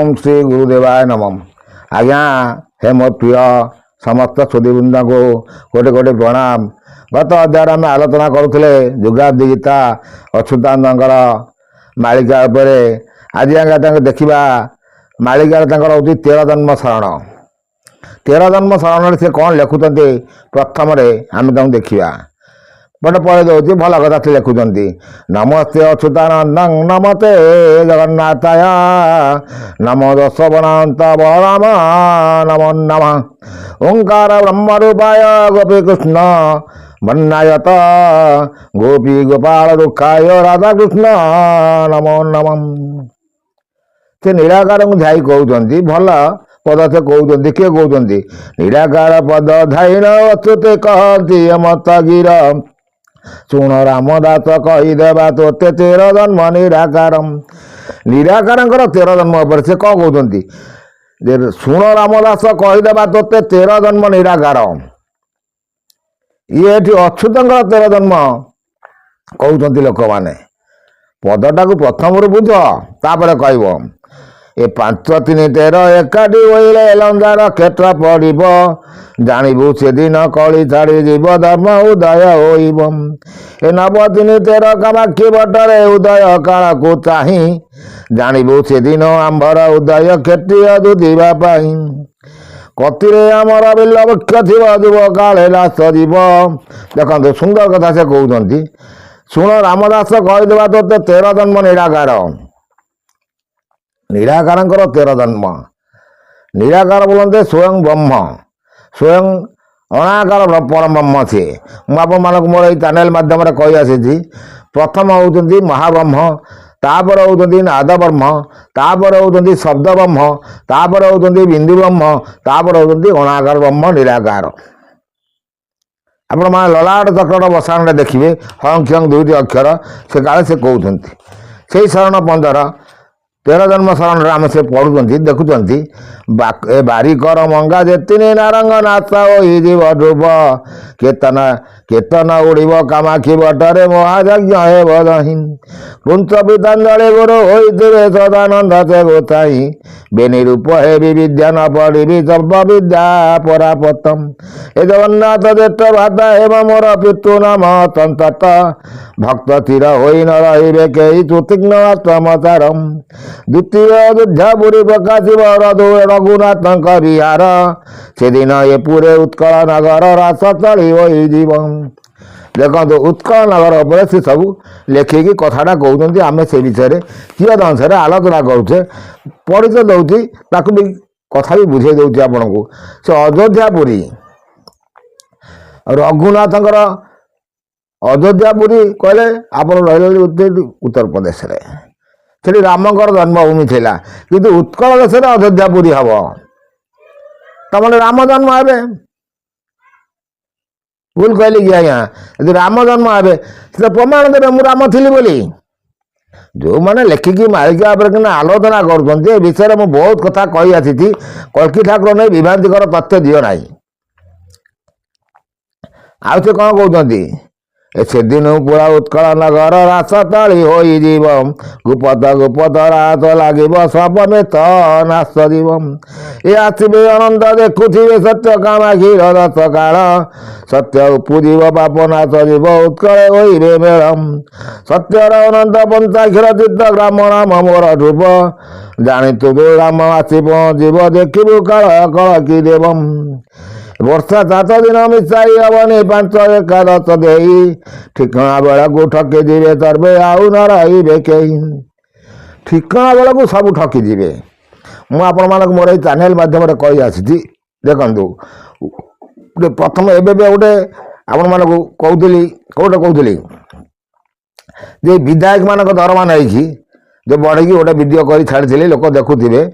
ओम श्री गुरुदेवाय नमः। आज्ञा हे मो प्रिय समस्त सुधीवृंद को गोटे गोटे प्रणाम। गत अध्याय आम आलोचना करुले युगाब्दी गीता अच्युतानंद मालिका उपरे। आज आगे देखा मालिकार हूँ 13 जन्म शरण। 13 जन्म शरण से कौन लिखुंट प्रथम आम देखा बट पढ़े दौर भल कथा से लिखुंट। नमस्ते अच्युतानंद नमते जगन्नाथाय नमो दशवनांत बलराम नमो नमः। ओंकार ब्रह्म रूपाय गोपी कृष्ण वन्नायत गोपी गोपाल दुखाय राधा कृष्ण नमो नमः। से निराकार को ध्याई कहते भल पद से कहते किए कहते निराकार पद धाइन अच्युते कहती मत गिर शुण रामदास कहीदेवा तोते 13 जन्म निराकार। निराकार 13 जन्म पर से कौन कहते शुण रामदास कहीदेवा तोते 13 जन्म निराकार। ये अच्युत 13 जन्म कहते लोक मैंने पदटा को प्रथम बुझ तापर कह ए 5 3 13 एकाठी होइले लंजार क्षेत्र पड़ब जानबू से दिन कली छाड़ी जीव धर्म उदय होइब। ए 9 3 13 कामाक्षी बटरे उदय काल को चाही जानबू से दिन आंबर उदय क्षेत्रीय दुधिबा पाई। कतिरे आमर बिल वृक्ष थिब जुब काले लाश जीव। देखो सुंदर कथा से कहते शुण रामदास कहीदेवा तोते 13 जन्म निराकार। निराकार 13 जन्म। निराकार बोलते स्वयं ब्रह्म स्वयं अनाकार परम ब्रह्म सी। मुझे मोर ये चैनल मध्यम कही आसी प्रथम होती महाब्रह्म तापर होती नाद ब्रह्म तापर होती शब्द ब्रह्म तापर होती बिंदु ब्रह्म तापर होती अनाकार ब्रह्म निराकार। आपण मैंने ललाट चक्र बसाण देखिए हंग क्षंग 2टी अक्षर से काले से कहते से शरण 15 13 जन्म शरण आम से पढ़ुंट देखुंट बारिकर मंगा जेतिनी नारंग नाचा जीव ध्रुव केतन केतन उड़ब कामाक्षी बटरे महायज्ञ हे बदहीन कुंच पीतांजलि गुरु होते सदानंद से गोसाई बेनी रूप हे विद्या न पढ़ी सर्व विद्या परापतम। हे जगन्नाथ जेठ भाता हेम मोर पितु नाम संतत भक्त स्थिर हो न रे कई सुतीघ्न आत्मचारम। द्वितीय अयोध्यापुरी प्रकाशिव रघुनाथ विहार से दिन ये पूरे उत्कल नगर रास चली वही जीवन। देखो उत्कल नगर पर से सब लेखिकी कथाटा कहते आम से विषय किए अंश आलोचना करुचे परिचय दौची भी कथा भी बुझे दूसरी आपण को। से अयोध्यापुरी रघुनाथ अयोध्यापुरी कहले आप रही उत्तर प्रदेश से रामकर जन्मभूमि थिला किंतु उत्कल देश अयोध्यापुरी हम तमें राम जन्म हे भूल कहली कि आज्ञा यदि राम जन्म हे से प्रमाण देवे मु राम थी बोली। जो मैंने लेखिकी मालिका आलोचना कर विषय में बहुत कथा कही आसी कल्की ठाकुर नहीं विभ्रांतिकर तथ्य दियो ना। आउ से कौन कहते से दिन पूरा उत्कल नगर रास ताली हो जीव गुपत गुपत रास लगे सपमेत नाश जीव। ये आसवे अनंत देखुवे सत्य कामाक्षी दश काल सत्य उपजीव पाप नाश जीव उत्कल होइबे मेलम। सत्यर अनंत पंचाक्षर चित्त ग्राम नाम मोर ध्रुव जानी तु राम आसी पहुँचीब देखू काल कल कि देवम। वर्षा 7 दिन मिसाई हवनी 5 एकादश दे ठिकणा बेला को ठकी जीवे सर्वे आउ न रही कई। ठिकणा बेला को सब ठकी जीवे। मुझे मोर ये चैनल मध्यम कही आसी देखु प्रथम एवं गोटे आपण मान कहली कौटे कहली जे विधायक मान दरमा नहीं जो बढ़ी गोटे वीडियो कर छाड़ी लोक देखुवे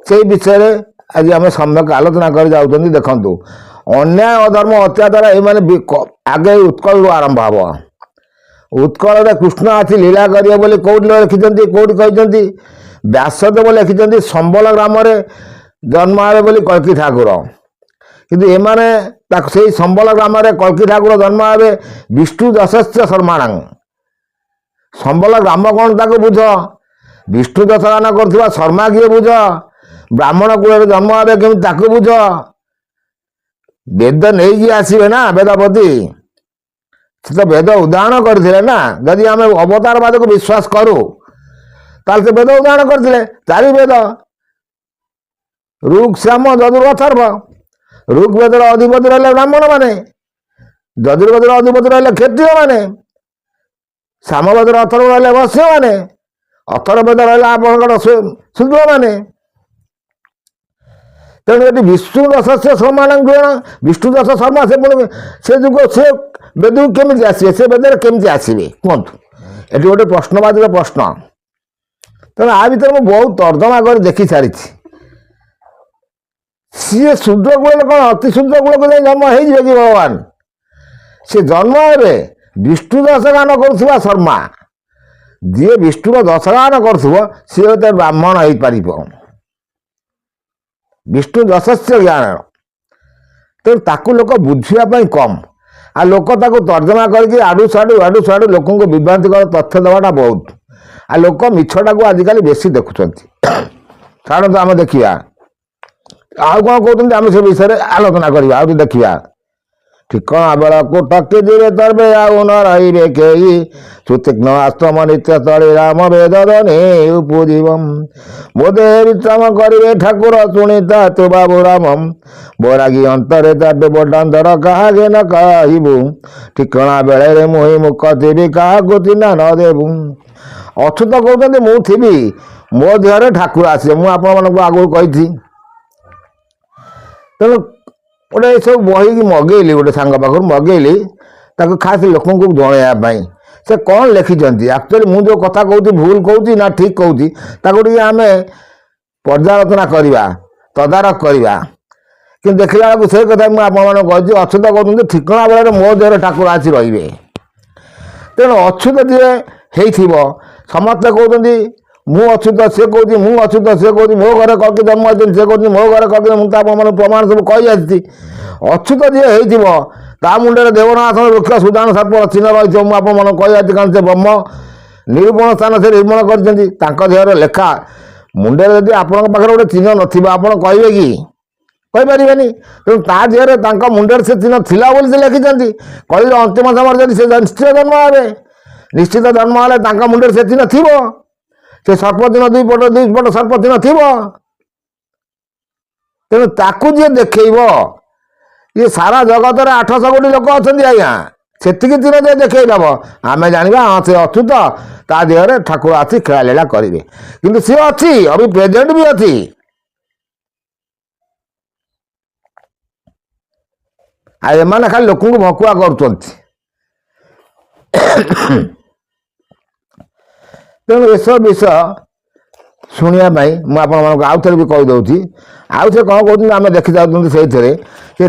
से विषय आज आम सम्यक आलोचना कर जाऊँ। देखु अन्याय अधर्म अत्याचार ये आगे उत्कल आरंभ हम। उत्कल कृष्ण आसी लीला करिए बोली कौट लिखिं कौट कहते व्यासदेव लिखिं संबल ग्राम जन्म हे बोली कल्की ठाकुर किंतु एमाने से संबल ग्राम कल्की ठाकुर जन्म हे विष्णु दशस्य शर्माण। संबल ग्राम कौन बुझ विष्णु दशगान कर शर्मा किए बुझ ब्राह्मण कूल जन्म हे केमी ताकू बुझ वेद नहीं आसवे ना वेदपति से तो वेद उदाहरण करते ना जदि आम अवतारवाद को विश्वास करूँ ताल से वेद उदाहरण करते चारि वेद ऋग श्याम यजुर्वेद अथर्व ऋग्वेद अधिपति रहे ब्राह्मण माने यजुर्वेद अधिपति रहे क्षत्रिय माने सामवेद अथर्व रहे वैश्य माने अथर्वेद रहा आप शूद्र माने तेणु ये विष्णु दश से समान विष्णु दश शर्मा से जुग से वेद केमी आसवे से वेद केमी आसवे कहतु ये गोटे प्रश्नवादी प्रश्न तेणु आ भर मुझे बहुत तर्जमा कर देखी सारी सी शूद्र कूल कौन अति शूद्र कूल को जन्म हो कि भगवान सी जन्म हे विष्णु दशगान कर शर्मा जी विष्णु दशगान कर सी गोटे ब्राह्मण हो पार विष्णु दशस्य ज्ञान तेणु ताकू लोक बुझापी कम आ लोक ताकू तर्जमा करके आड़ू साड़ू लोक विभ्रांति तथ्य देवाटा बहुत आ लोक मिछटा को आजिकल बेसी देखुं छाड़ू आम देखा आउ कौन कहते आम से विषय में आलोचना करवा आ देखा ठिकणा बेला को टके जीवे तरबे आउ न रही कई सुतीक्ष्ण आश्रम नित्य तले राम वेद धनी उपजीवम बोधे विश्राम करिवे ठाकुर सुनीता तु बाबू रामम बोरागी अंतरे ताटे बडांधर कहागे न कहबू ठिकणा बेले रे मुहि मुख थी क्या चिन्ह न देबू अछूत कहते मुझी मो देह ठाकुर आसे मुझे आगु कही तेणु गोटे सब बही मगेली गोटे सांग पाखर मगेली खास लोक जनवाई से कौन लिखिं एक्चुअली मुझे जो कथा कहूँ भूल कहूँ ना ठीक कहूँ आम पर्यालोचना करवा तदारख करवा कि देखला बेलू से कथा मुझे कही अछूत कहते ठिकणा बेले मो देह ठाकुर आसी रे तेणु अछूत जी हो समस्ते कहते मु अछूत सी कहूँ मु अछूत सी कहूँ मो घर कल्कि जन्म होती सी कहूँ मो घर कल्कि मुझे प्रमाण सब कही आसी अछूत जी हो मुंडे देवनाशन वृक्ष सुदान सर्प चिन्ह रही मुझे कही आसी कारण से ब्रह्म निरूपण स्थान से निर्माण कर देहर लेखा मुंडे जब आप गोटे चिन्ह नाप कहे कि कहीपर तेणु ता देहर मुंडे से चिन्ह थिला से लिखिं कल अंतिम समय जब से निश्चित जन्म हे निश्चित जन्म हेल्ले मुंडे से चिन्ह थी से सर्पचिन्ह दुई पट सर्पचिन्ह थी तेणु ताकू जी देखब ये सारा जगत में 800 कोटी लोक अच्छा आज्ञा से चिन्ह जे देखब आम जाना हाँ से अछूत ता देहरे ठाकुर आसी खेला लीला करेंगे किंतु सी अच्छी अभी प्रेजेंट भी अच्छी आने खाली लोक भकुआ कर तेणु ये सब विषय शुणापी मुझे आउ थे भी कहीदे आउ थे कौन कहते आम देखी जाऊँ से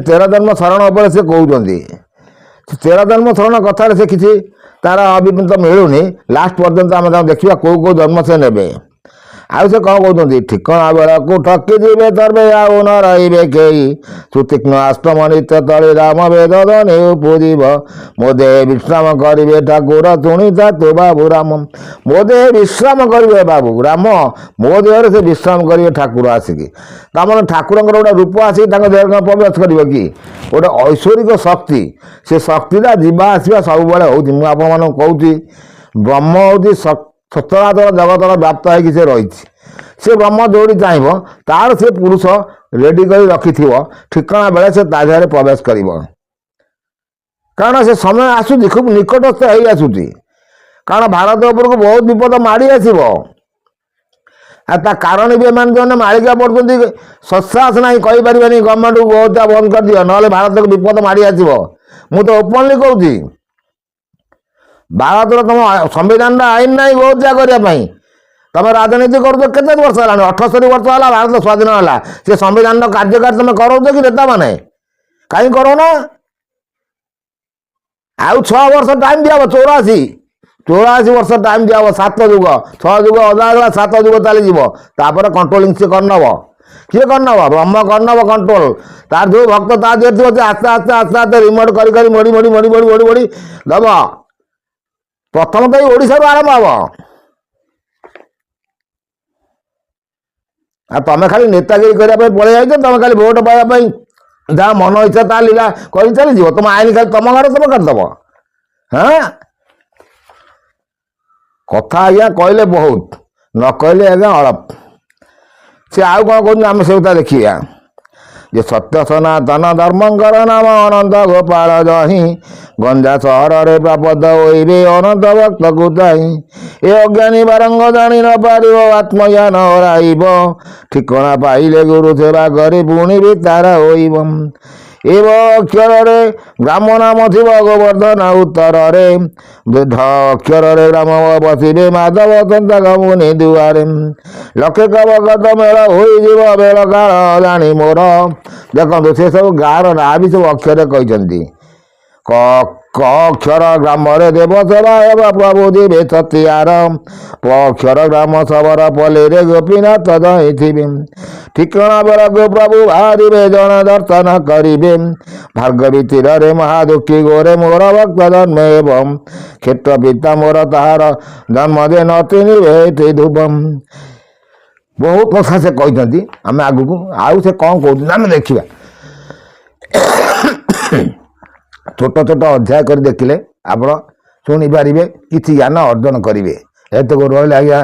13 जन्म शरण उपर से कहते 13 जन्म शरण कथार से किसी तार अभिमत मिलूनी लास्ट पर्यंत आम देखा कौ कौ जन्म से ने आउ से कौन कहते ठिकणा बेला को ठकी जीवे तरबे आउ न रही कई सुतीक्ष्ण आश्रम नित्य तले राम वेद धनी उपजीव मो देह विश्राम करिवे ठाकुर सुनीता तु बाबू राम मो देह विश्राम करिवे बाबू राम मो देह से विश्राम करेंगे ठाकुर आसिकी तार ठाकुर गोटे रूप आसिक देह प्रवेश कर गोटे ऐश्वरिक शक्ति से शक्तिटा जीवा आसवा सब बेले हो ब्रह्म हूँ सचराचर जगतर व्याप्त हो रही से ब्रह्म जोड़ी चाहब तार से पुरुष रेडी कर रखि ठिकणा बेले से देहरे प्रवेश कर कारण से समय आसूँ खूब निकटस्थ हो आसूँ कारण भारत उपर को बहुत विपद माड़ी आसब कारण भी एम जो मालिका पड़ते सत्साहस ना कहीपर गवर्नमेंट को बहुत बंद कर दियो ना भारत को विपद माड़ी आसब मु तो ओपनली कहूँ भारत तुम संविधान आईन ना बहुत करने तुम राजनीति कर वर्ष है 78 वर्ष है भारत स्वाधीन है से संविधान कार्यकारी तुम करो कि नेता मैंने कहीं करो ना आउ 6 वर्ष टाइम दिया 84 वर्ष टाइम दिया 7 जुग 6 जुग अदा 7 जुग चली तापर कंट्रोलिंग से करनब किए करनब ब्रह्म करनब कंट्रोल तार जो भक्त ता देर थी आस्ते आस्ते आस्ते आस्ते रिमोट कर मोड़ी मोड़ी मोड़ी मोड़ी मोड़ी मोड़ी दब प्रथम तो ओडिशा आरंभ हम ଆଉ ତମେ ଖାଲି ନେତାଗିରି କରିବା ପାଇଁ ପଳେଇ ଯାଇଛ, ତମେ ଖାଲି ଭୋଟ ପାଇବା ପାଇଁ ଯାହା ମନ ଇଚ୍ଛା ତା ଲୀଳା କରି ଚାଲିଯିବ। ତମ ଆଇନ ଖାଲି ତମ ଘରେ ତମେ କାଟିଦବ। ହଁ, କଥା ଆଜ୍ଞା କହିଲେ ବହୁତ, ନ କହିଲେ ଆଜ୍ଞା ଅଳପ। ସେ ଆଉ କ'ଣ କହୁଛନ୍ତି ଆମେ ସେ କଥା ଦେଖିବା। ଯେ ସତ୍ୟ ସନାତନ ଧର୍ମଙ୍କର ନାମ ଅନନ୍ତ ଗୋପାଳ ଜହିଁ, ଗଞ୍ଜା ସହରରେ ପ୍ରାପଦ ହୋଇବେ ଅନନ୍ତ ଭକ୍ତକୁ ଚାହିଁ। ଏ ଅଜ୍ଞାନୀ ବାରଙ୍ଗ ଜାଣି ନ ପାରିବ ଆତ୍ମଜ୍ଞାନ ହରାଇବ, ଠିକଣା ପାଇଲେ ଗୁରୁ ସେବା କରି ପୁଣି ବି ତାର ହୋଇବ। ଏବ ଅକ୍ଷରରେ ଗ୍ରାମ ନାମ ଥିବ ଗୋବର୍ଦ୍ଧନ ଉତ୍ତରରେ, ବୃଦ୍ଧ ଅକ୍ଷରରେ ଗ୍ରାମ ବସିବେ ମାଧବ ସନ୍ତାକ ମୁନି ଦୁଆରେ। ଲକ୍ଷେ କବକତ ମେଳ ହୋଇଯିବ ବେଳ କାଳ ଜାଣି ମୋର। ଦେଖନ୍ତୁ ସେ ସବୁ ଗାଁର ନାଁ ବି ସବୁ ଅକ୍ଷରରେ କହିଛନ୍ତି। କ ଅକ୍ଷର ଗ୍ରାମରେ ଦେବ ସେବା ହେବ ପ୍ରଭୁ ଯିବେ ସତିଆର, ପ ଅକ୍ଷର ଗ୍ରାମ ସବର ପଲ୍ଲୀରେ ଗୋପୀନାଥ ରହିଥିବେ। ଠିକଣା ବେଳକୁ ପ୍ରଭୁ ବାହାରିବେ ଜଣେ ଦର୍ଶନ କରିବେ, ଭାର୍ଗବୀ ତୀରରେ ମହାଦୁଃଖୀ ଗୋରେ ମୋର ଭକ୍ତ ଜନ୍ମ ହେବ। କ୍ଷେତ୍ର ପିତା ମୋର ତାହାର ଜନ୍ମ ଦେ ନତିନି ଭେଟି ଧୁବମ୍। ବହୁତ କଥା ସେ କହିଛନ୍ତି। ଆମେ ଆଗକୁ ଆଉ ସେ କ'ଣ କହୁଛନ୍ତି ଆମେ ଦେଖିବା। ଛୋଟ ଛୋଟ ଅଧ୍ୟାୟ କରି ଦେଖିଲେ ଆପଣ ଶୁଣିପାରିବେ, କିଛି ଜ୍ଞାନ ଅର୍ଜନ କରିବେ। ଏତକ ରହିଲେ ଆଜ୍ଞା